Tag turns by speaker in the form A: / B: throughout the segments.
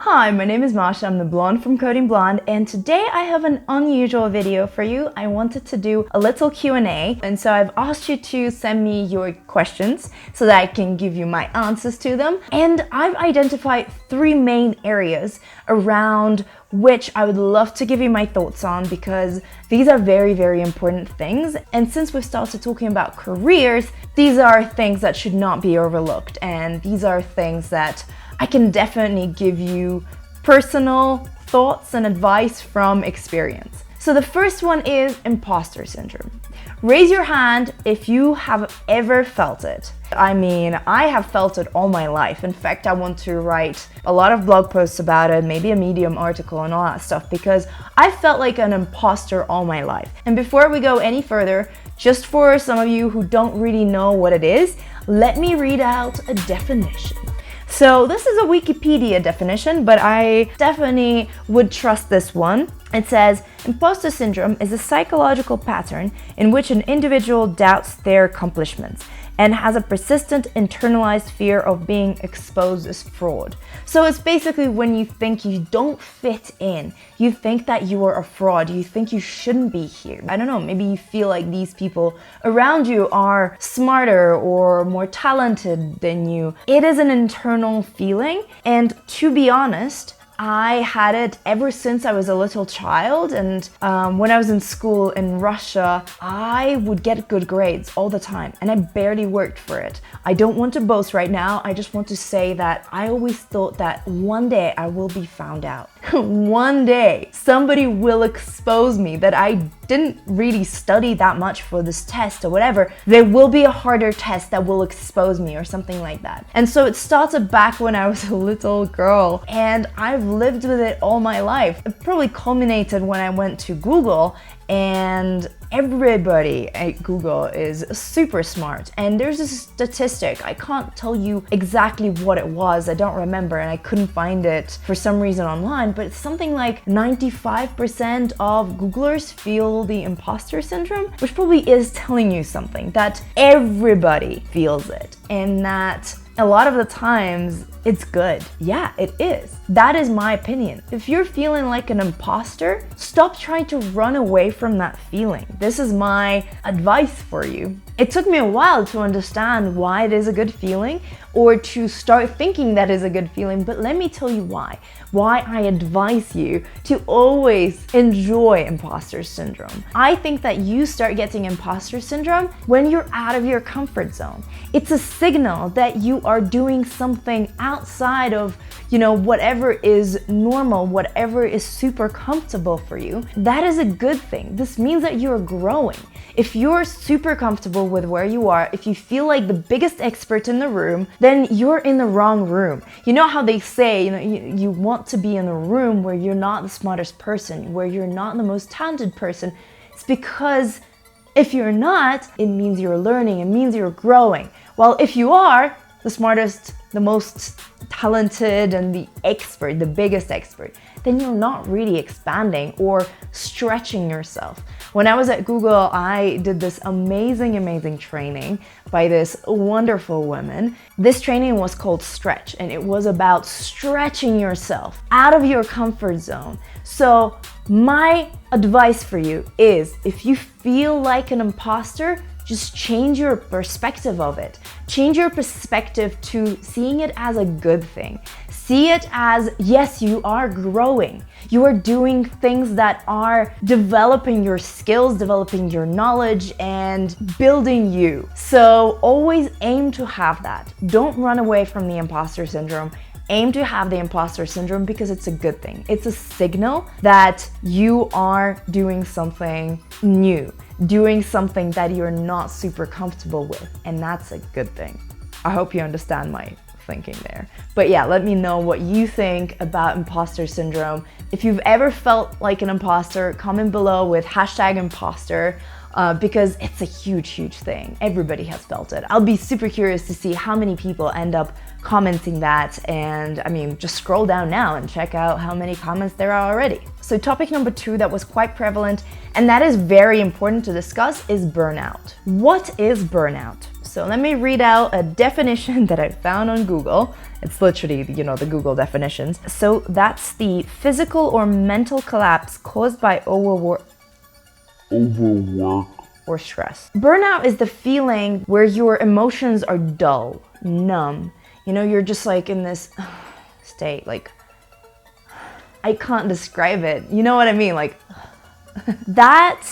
A: Hi, my name is Masha, I'm the blonde from Coding Blonde, and today I have an unusual video for you. I wanted to do a little Q&A, and so I've asked you to send me your questions so that I can give you my answers to them. And I've identified three main areas around which I would love to give you my thoughts on, because these are very, very important things. And since we've started talking about careers, these are things that should not be overlooked, and these are things that I can definitely give you personal thoughts and advice from experience. So the first one is imposter syndrome. Raise your hand if you have ever felt it. I mean, I have felt it all my life. In fact, I want to write a lot of blog posts about it, maybe a Medium article and all that stuff, because I felt like an imposter all my life. And before we go any further, just for some of you who don't really know what it is, let me read out a definition. So this is a Wikipedia definition, but I definitely would trust this one. It says, imposter syndrome is a psychological pattern in which an individual doubts their accomplishments and has a persistent internalized fear of being exposed as fraud. So it's basically when you think you don't fit in, you think that you are a fraud, you think you shouldn't be here. I don't know, maybe you feel like these people around you are smarter or more talented than you. It is an internal feeling, and to be honest, I had it ever since I was a little child, and when I was in school in Russia, I would get good grades all the time, and I barely worked for it. I don't want to boast right now, I just want to say that I always thought that one day I will be found out. One day somebody will expose me that I didn't really study that much for this test or whatever. There will be a harder test that will expose me or something like that. And so it started back when I was a little girl, and I've lived with it all my life. It probably culminated when I went to Google, and everybody at Google is super smart. And there's a statistic, I can't tell you exactly what it was, I don't remember, and I couldn't find it for some reason online, but it's something like 95% of Googlers feel the imposter syndrome, which probably is telling you something, that everybody feels it, and that a lot of the times it's good. Yeah, it is. That is my opinion. If you're feeling like an imposter, stop trying to run away from that feeling. This is my advice for you. It took me a while to understand why it is a good feeling, or to start thinking that is a good feeling, but let me tell you why. Why I advise you to always enjoy imposter syndrome. I think that you start getting imposter syndrome when you're out of your comfort zone. It's a signal that you are doing something outside of, whatever is normal, whatever is super comfortable for you. That is a good thing. This means that you're growing. If you're super comfortable with where you are, if you feel like the biggest expert in the room, then you're in the wrong room. You know how they say, you want to be in a room where you're not the smartest person, where you're not the most talented person. It's because if you're not, it means you're learning, it means you're growing. Well, if you are the smartest, the most talented, and the expert, the biggest expert, then you're not really expanding or stretching yourself. When I was at Google, I did this amazing training by this wonderful woman. This training was called Stretch, and it was about stretching yourself out of your comfort zone. So my advice for you is, if you feel like an imposter, just change your perspective of it. Change your perspective to seeing it as a good thing. See it as, yes, you are growing. You are doing things that are developing your skills, developing your knowledge, and building you. So always aim to have that. Don't run away from the imposter syndrome. Aim to have the imposter syndrome because it's a good thing. It's a signal that you are doing something new, doing something that you're not super comfortable with, and that's a good thing. I hope you understand my thinking there. But yeah, let me know what you think about imposter syndrome. If you've ever felt like an imposter, comment below with #imposter. Because it's a huge thing. Everybody has felt it. I'll be super curious to see how many people end up commenting that, and just scroll down now and check out how many comments there are already. So topic number 2 that was quite prevalent, and that is very important to discuss, is burnout. What is burnout? So let me read out a definition that I found on Google. It's literally, the Google definitions. So that's the physical or mental collapse caused by overwork or stress. Burnout is the feeling where your emotions are dull, numb. You're just like in this state, like, I can't describe it. You know what I mean? Like, that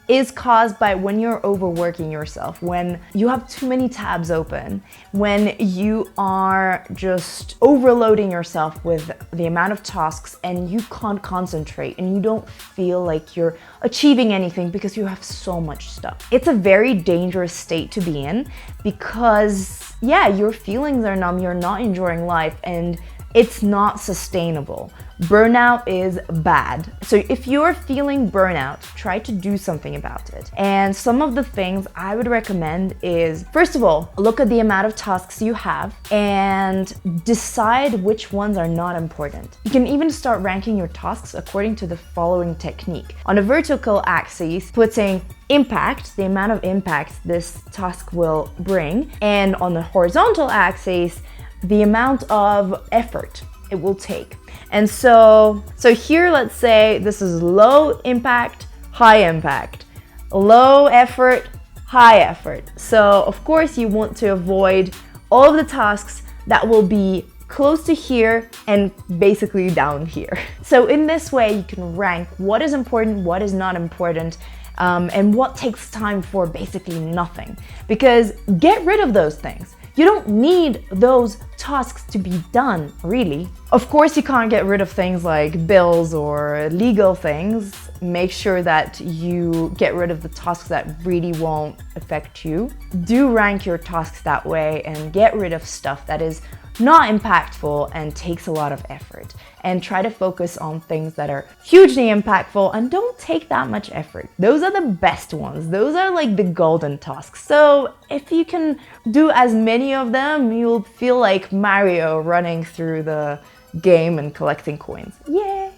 A: is caused by when you're overworking yourself, when you have too many tabs open, when you are just overloading yourself with the amount of tasks and you can't concentrate and you don't feel like you're achieving anything because you have so much stuff. It's a very dangerous state to be in because, your feelings are numb, you're not enjoying life, and it's not sustainable. Burnout is bad. So if you're feeling burnout, try to do something about it. And some of the things I would recommend is, first of all, look at the amount of tasks you have and decide which ones are not important. You can even start ranking your tasks according to the following technique. On a vertical axis, putting impact, the amount of impact this task will bring, and on the horizontal axis, the amount of effort it will take. And so here, let's say this is low impact, high impact, low effort, high effort. So of course you want to avoid all of the tasks that will be close to here and basically down here. So in this way you can rank what is important, what is not important, and what takes time for basically nothing. Because get rid of those things. You don't need those tasks to be done, really. Of course, you can't get rid of things like bills or legal things. Make sure that you get rid of the tasks that really won't affect you. Do rank your tasks that way and get rid of stuff that is not impactful and takes a lot of effort. And try to focus on things that are hugely impactful and don't take that much effort. Those are the best ones. Those are like the golden tasks. So if you can do as many of them, you'll feel like Mario running through the game and collecting coins. Yay!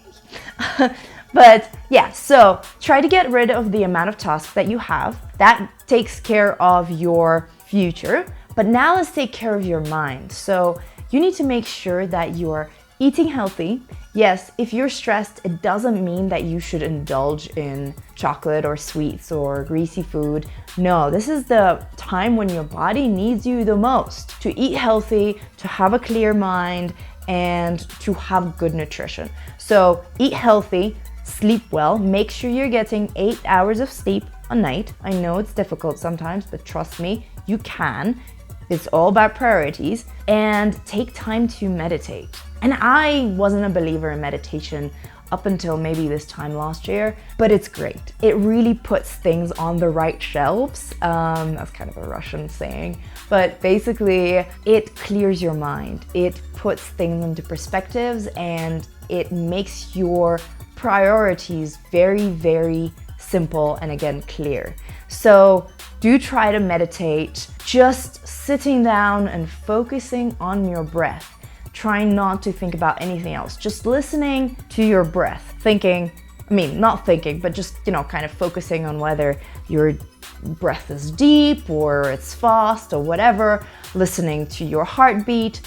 A: But so try to get rid of the amount of tasks that you have. That takes care of your future. But now let's take care of your mind. So you need to make sure that you're eating healthy. Yes, if you're stressed, it doesn't mean that you should indulge in chocolate or sweets or greasy food. No, this is the time when your body needs you the most to eat healthy, to have a clear mind, and to have good nutrition. So eat healthy, sleep well, make sure you're getting 8 hours of sleep a night. I know it's difficult sometimes, but trust me, you can. It's all about priorities. And take time to meditate. And I wasn't a believer in meditation up until maybe this time last year, but it's great. It really puts things on the right shelves. That's kind of a Russian saying, but basically it clears your mind. It puts things into perspectives and it makes your priorities very, very simple and again, clear. So do try to meditate, just sitting down and focusing on your breath. Trying not to think about anything else, just listening to your breath, not thinking, but just, kind of focusing on whether your breath is deep or it's fast or whatever, listening to your heartbeat.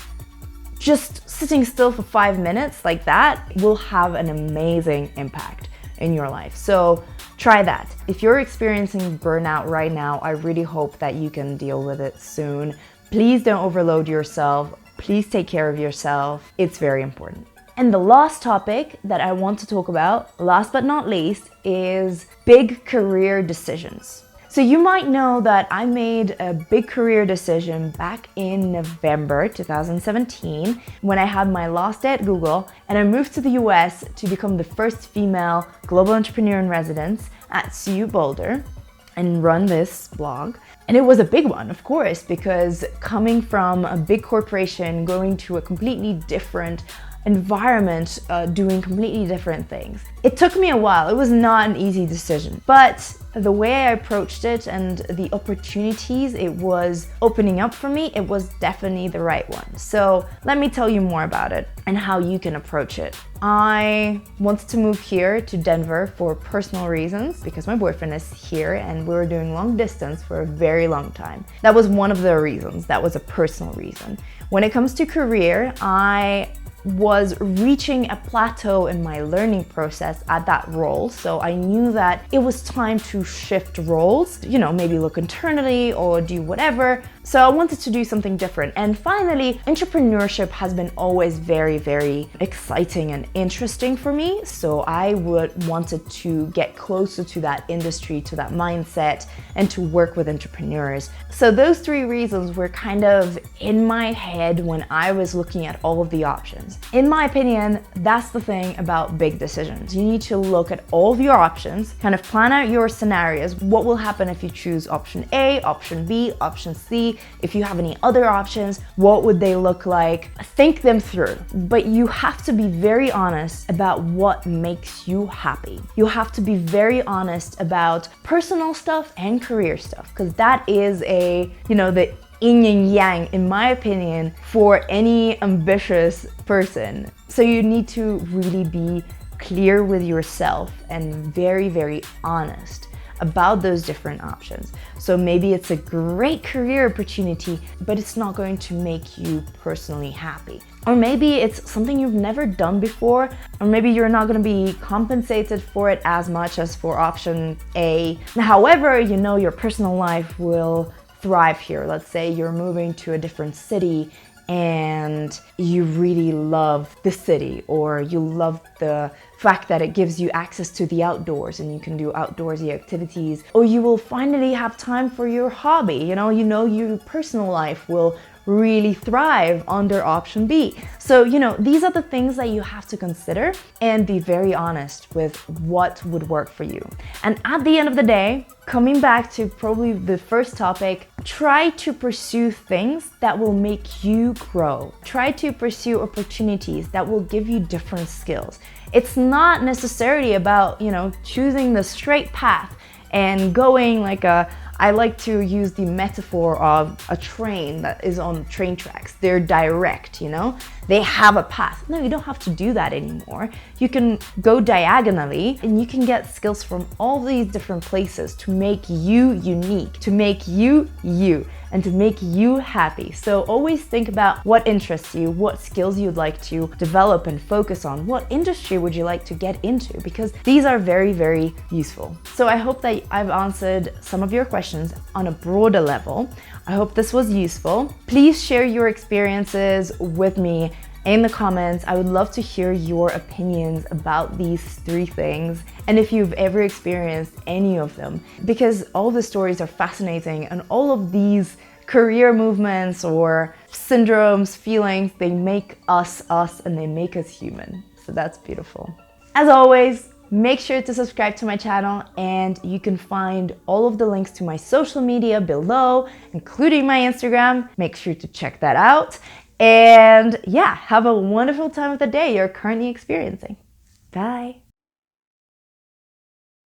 A: Just sitting still for 5 minutes like that will have an amazing impact in your life. So try that. If you're experiencing burnout right now, I really hope that you can deal with it soon. Please don't overload yourself. Please take care of yourself. It's very important. And the last topic that I want to talk about, last but not least, is big career decisions. So you might know that I made a big career decision back in November 2017 when I had my last day at Google and I moved to the US to become the first female global entrepreneur in residence at CU Boulder and run this blog. And it was a big one, of course, because coming from a big corporation, going to a completely different environment, doing completely different things. It took me a while. It was not an easy decision, but the way I approached it and the opportunities it was opening up for me, it was definitely the right one. So let me tell you more about it and how you can approach it. I wanted to move here to Denver for personal reasons because my boyfriend is here and we were doing long distance for a very long time. That was one of the reasons. That was a personal reason. When it comes to career, I was reaching a plateau in my learning process at that role. So I knew that it was time to shift roles, maybe look internally or do whatever. So I wanted to do something different. And finally, entrepreneurship has been always very, very exciting and interesting for me. So I wanted to get closer to that industry, to that mindset, and to work with entrepreneurs. So those three reasons were kind of in my head when I was looking at all of the options. In my opinion, that's the thing about big decisions. You need to look at all of your options, kind of plan out your scenarios. What will happen if you choose option A, option B, option C? If you have any other options, what would they look like? Think them through. But you have to be very honest about what makes you happy. You have to be very honest about personal stuff and career stuff, because that is the yin and yang, in my opinion, for any ambitious person. So you need to really be clear with yourself and very, very honest about those different options. So maybe it's a great career opportunity, but it's not going to make you personally happy. Or maybe it's something you've never done before, or maybe you're not going to be compensated for it as much as for option A. However, your personal life will thrive here. Let's say you're moving to a different city and you really love the city, or you love the fact that it gives you access to the outdoors and you can do outdoorsy activities, or you will finally have time for your hobby. Your personal life will really thrive under option B. So, these are the things that you have to consider and be very honest with what would work for you. And at the end of the day, coming back to probably the first topic, try to pursue things that will make you grow. Try to pursue opportunities that will give you different skills. It's not necessarily about, choosing the straight path and going like I like to use the metaphor of a train that is on train tracks. They're direct, they have a path. No, you don't have to do that anymore. You can go diagonally and you can get skills from all these different places to make you unique, to make you you, and to make you happy. So always think about what interests you, what skills you'd like to develop and focus on, what industry would you like to get into, because these are very, very useful. So I hope that I've answered some of your questions on a broader level. I hope this was useful. Please share your experiences with me in the comments. I would love to hear your opinions about these three things and if you've ever experienced any of them, because all the stories are fascinating and all of these career movements or syndromes, feelings, they make us and they make us human. So that's beautiful. As always, make sure to subscribe to my channel, and you can find all of the links to my social media below, including my Instagram. Make sure to check that out. And yeah, have a wonderful time of the day you're currently experiencing. Bye.